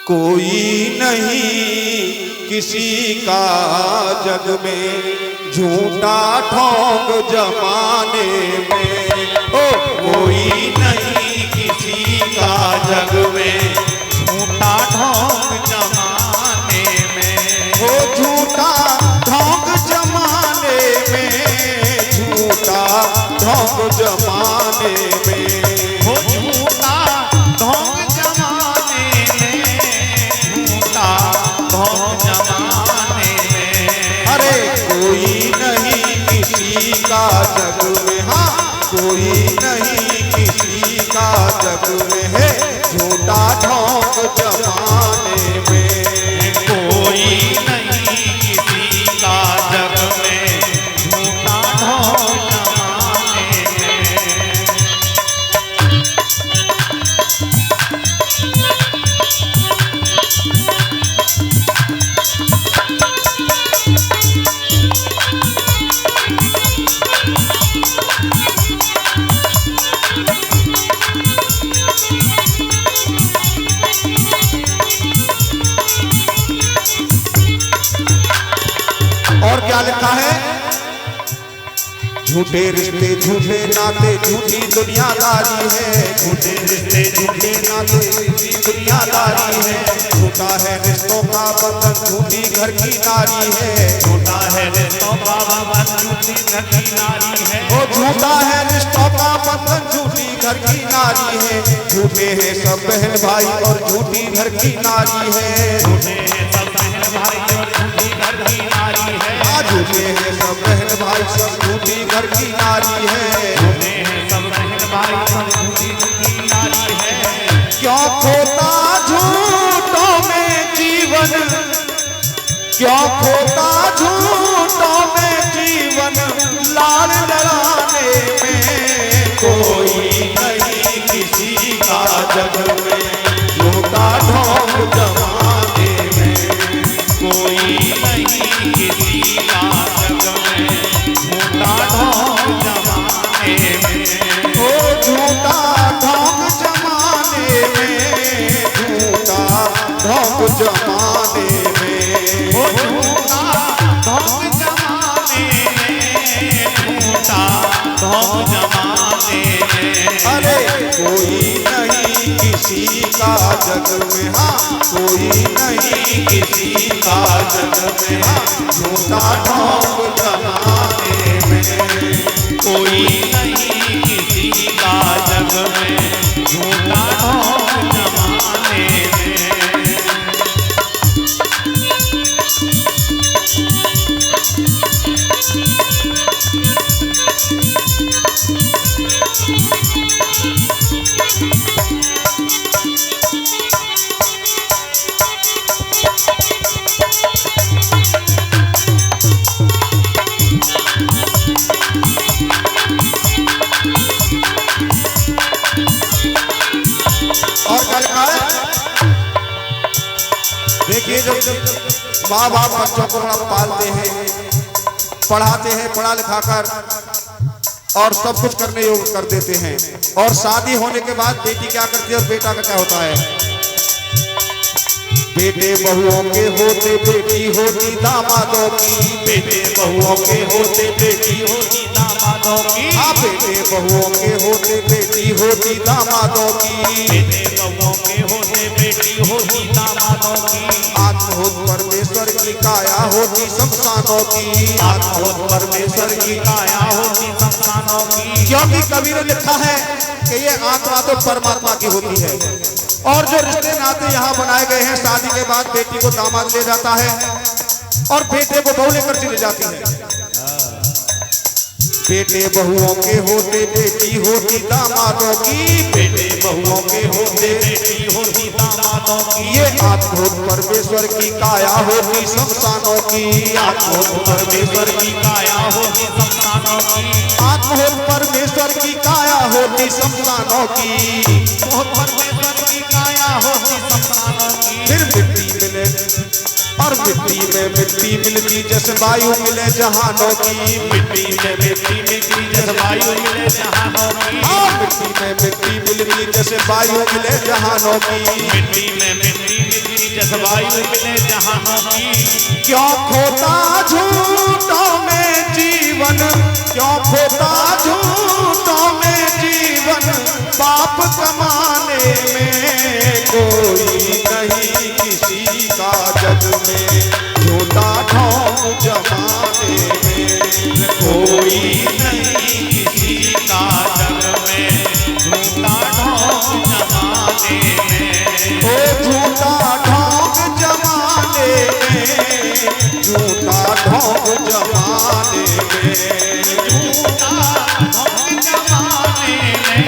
कोई नहीं किसी का जग में झूठा ठोंक जमाने में। ओ कोई नहीं किसी का जग में झूठा ढोंग जमाने में। हो झूठा ढोंक जमाने में, झूठा ढोंक जमाने में। हो झूठा ढोंग जमाने में, झूठा ढोंग जमाने में। अरे कोई नहीं किसी का जग में, हाँ कोई नहीं किसी का जग में है झूठा ढोंक जमाने में। कोई नहीं किसी का जग में झूठा ढोंग जमाने में। और क्या लिखा है? झूठे रिश्ते झूठे नाते झूठी दुनियादारी है, झूठे रिश्ते झूठे नाते झूठी दुनियादारी है। झूठा है रिश्तों का बंधन झूठी घर की नारी है, झूठा है रिश्तों का बंधन झूठी घर की नारी है। वो झूठा है रिश्तों का बंधन झूठी घर की नारी है। झूठे हैं सब बहन भाई और झूठी घर की नारी है। झूठे हैं सब बहन भाई और झूठी घर की नारी है। झूठे हैं सब बहन भाई सब झूठी घर की नारी है। झूठे हैं सब बहन भाई सब झूठी घर की नारी है। क्यों खोता झूठों में जीवन, क्यों खोता झूठों में जीवन लाल लड़ाने में। कोई नहीं किसी का जग में झूठा ढोंक जमाने में। कोई नहीं किसी का जग में झूठा ढोंग जमाने में। ओ झूठा ढोंक जमाने में, झूठा ढोंक जमाने में। हो झूठा ढोंग जमाने में, झूठा ढोंग जमाने में। अरे कोई नहीं किसी का जग में, हाँ कोई नहीं किसी का जग में, हाँ झूठा ढोंक जमाने में। कोई नहीं किसी का जग में झूठा ढोंग जमाने में। और क्या लिखा है? देखिए जब माँ बाप बच्चों को बड़ा पालते हैं, पढ़ाते हैं, पढ़ा लिखा कर और सब कुछ करने योग्य कर देते हैं, और शादी होने के बाद बेटी क्या करती है और बेटा का क्या होता है? बेटे बहुओं के होते बेटी होती दामादों की, बेटे बहुओं के होते बेटी होती दामादों की। हाँ बेटे बहुओं के होते बेटी होती दामादों की। बेटे बहुओं के होते बेटी होती दामादों की। आत्महोत परमेश्वर की काया होती शमशानों की, आत्महोत परमेश्वर की काया होती शमशानों की। क्योंकि कवि ने लिखा है कि ये आत्मा तो परमात्मा की होती है, और जो रिश्ते नाते यहाँ बनाए गए हैं, शादी के बाद बेटी को दामाद ले जाता है और बेटे को बहू लेकर चली जाती है। बेटे बहुओं के होते बेटी होती दामादों की, बेटे बहुओं के होते बेटी होती दामादों की। ये आत्महोत परमेश्वर की काया होती शमशानों की, आत्महोत परमेश्वर की काया होती शमशानों की। आत्महोत परमेश्वर की काया होती शमशानों की। परमेश्वर की काया होती शमशानों की। फिर मिट्टी मिले और मिट्टी में मिट्टी मिलती जैसे वायु मिले जहानों की, मिट्टी में मिट्टी मिलती जैसे वायु मिले जहानों की, मिट्टी में मिट्टी मिलती जैसे वायु मिले जहानों की, मिट्टी में मिट्टी मिलती जैसे वायु मिले जहानों की। क्यों खोता झूठों में जीवन, क्यों खोता झूठों में जीवन, पाप कमाने में कोई नहीं किसी का जग में, झूठा ढोंग जमाने में कोई नहीं किसी का जग में, झूठा ढोंग जमाने में, ओ झूठा ढोंग जमाने में, झूठा ढोंग जमाने में, झूठा ढोंग जमाने में,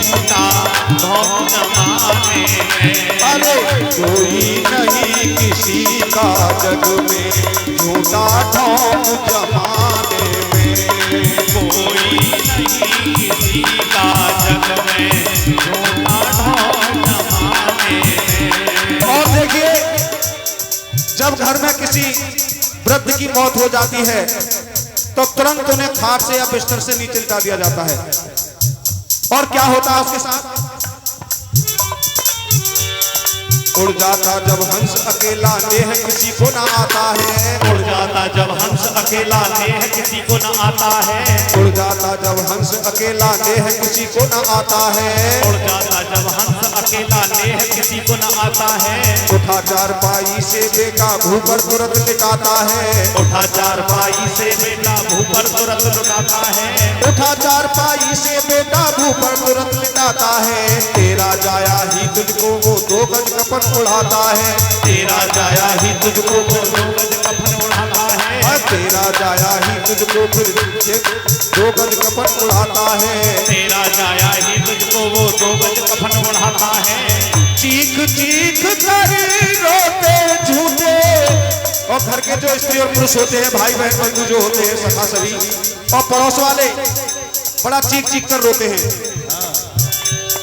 झूठा ढोंग जमाने में। अरे कोई नहीं किसी का जग में, झूठा ढोंग जमाने में, कोई नहीं किसी का जग में, झूठा ढोंग जमाने में। और देखिए, जब घर में किसी वृद्ध की मौत हो जाती है तो तुरंत उन्हें खाट से या बिस्तर से नीचे लिटा दिया जाता है। और क्या होता है उसके साथ? उड़ जाता जब हंस अकेला, नेह किसी को ना आता है, उड़ जाता जब हंस अकेला, नेह किसी को न आता है, उड़ जाता जब हंस अकेला, नेह किसी को ना आता है, उड़ जाता जब हंस अकेला, नेह किसी को न आता है, उठा चारपाई से बेकाबू पर तुरंत लिटाता है, उठा चारपाई से बेटा भू पर तुरंत लुटाता है, उठा चारपाई से बेकाबू पर तुरंत लिटाता है, तेरा जाया ही तुझको वो 2 गज कपन उड़ाता है, तेरा जाया ही तुझको वो 2 गज कफन उड़ाता है, तेरा जाया ही तुझको फिर 2 गज कपन उड़ाता है, तेरा जाया ही तुझको वो 2 गज कफन उड़ाता है। चीख चीख कर रोते झूठे, और घर के जो स्त्री और पुरुष होते हैं, भाई बहन बंधु जो होते हैं, सखा सभी और पड़ोस वाले बड़ा चीख चीख कर रोते हैं।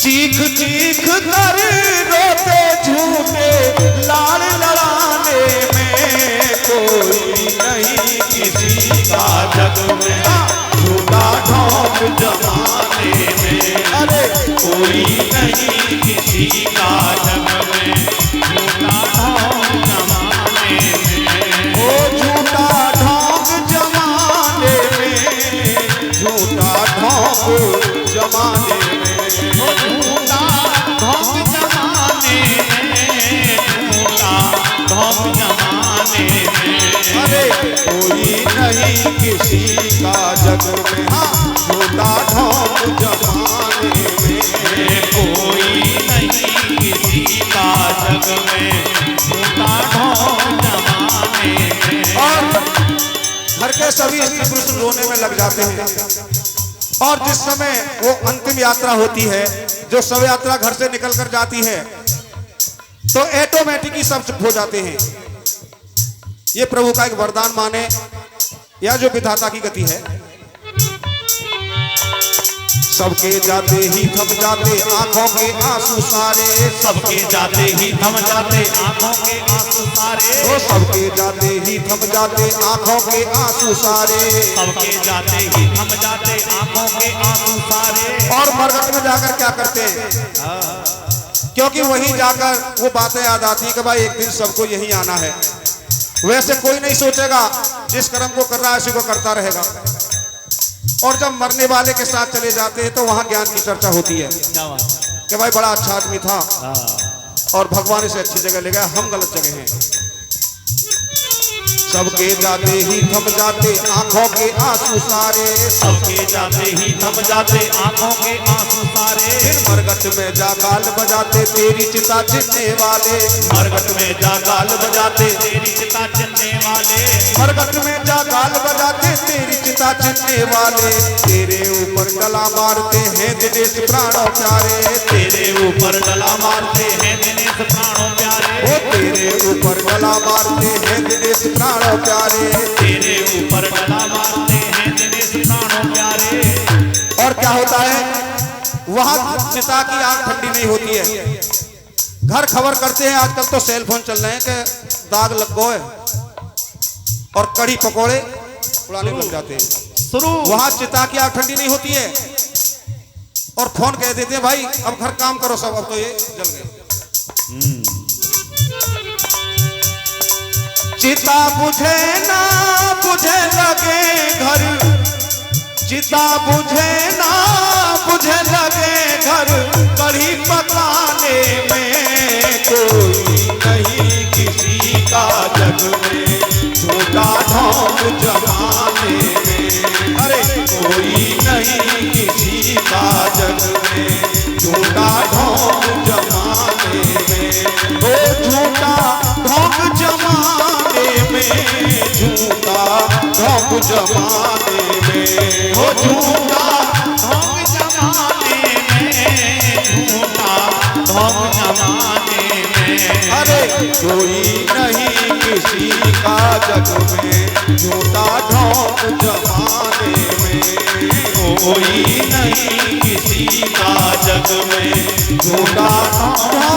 चीख चीख कर रोते झूठे, लाड़ लड़ाने में कोई नहीं किसी का जग में, झूठा ढोंग जमाने में, अरे कोई नहीं किसी का जग में, झूठा ढोंग जमाने में, ओ झूठा ढोंग जमाने में, झूठा ढोंग जमाने में, झूठा ढोंग जमाने में, झूठा ढोंग जमाने में। अरे कोई नहीं किसी का जग में, झूठा ढोंग जमाने में, कोई नहीं किसी का जग में, झूठा ढोंग जमाने में। और घर के सभी स्त्री पुरुष रोने में लग जाते हैं। और जिस समय वो अंतिम यात्रा होती है, जो शव यात्रा घर से निकल कर जाती है, तो ऑटोमेटिक ही सब चुप हो जाते हैं। ये प्रभु का एक वरदान माने या जो विधाता की गति है। सबके जाते ही थम जाते आंखों के आंसू सारे, सबके जाते ही थम जाते आंखों के आंसू सारे, ओ सबके जाते ही थम जाते आंखों के आंसू सारे, सबके जाते ही थम जाते आंखों के आंसू सारे। और मरघट में जाकर क्या करते हैं? क्योंकि वहीं जाकर वो बातें याद आती है कि भाई एक दिन सबको यहीं आना है। वैसे कोई नहीं सोचेगा, जिस कर्म को कर रहा है उसी को करता रहेगा। और जब मरने वाले के साथ चले जाते हैं तो वहां ज्ञान की चर्चा होती है कि भाई बड़ा अच्छा आदमी था और भगवान इसे अच्छी जगह ले गया, हम गलत जगह हैं। सबके जाते ही थम जाते आंखों के आंसू सारे, सबके जाते ही थम जाते आंखों के आंसू सारे। फिर मरघट में जा गाल बजाते तेरी चिता चिन्हने वाले, मरघट में जा गाल बजाते तेरी चिता चिन्हने वाले, मरघट में जा गाल बजाते तेरी चिता चिन्हने वाले। तेरे ऊपर डला मारते हैं दिनेश प्राणों प्यारे, तेरे ऊपर डला मारते हैं दिनेश प्राणों प्यारे, वो तेरे ऊपर डला मारते हैं दिनेश प्राणों प्यारे, तेरे ऊपर डला मारते हैं दिनेश प्राणों प्यारे। और क्या होता है? वहां चिता की आग ठंडी नहीं होती है, घर खबर करते हैं। आजकल तो सेल फोन चल रहे हैं कि दाग लग गए और कड़ी पकोड़े उड़ाने लग जाते हैं। शुरू वहां चिता की आग ठंडी नहीं होती है और फोन कह देते हैं भाई अब घर काम करो सब, अब तो ये जल गए। चिता बुझे ना बुझे लगे घर, चिता बुझे ना बुझे लगे घर, कढ़ी पकाने में कोई नहीं किसी का जग में, झूठा ढोंग जमाने में। अरे कोई नहीं किसी का जग में, झूठा ढोंग जमाने में। ओ झूठा ढोंग जमाने में, झूठा ढोंग जमाने में। ओ झूठा ढोंग जमाने में, झूठा ढोंग जमाने में। अरे कोई नहीं किसी का जग में, झूठा ढोंग जमाने में। कोई नहीं किसी का जग में, झूठा ढोंग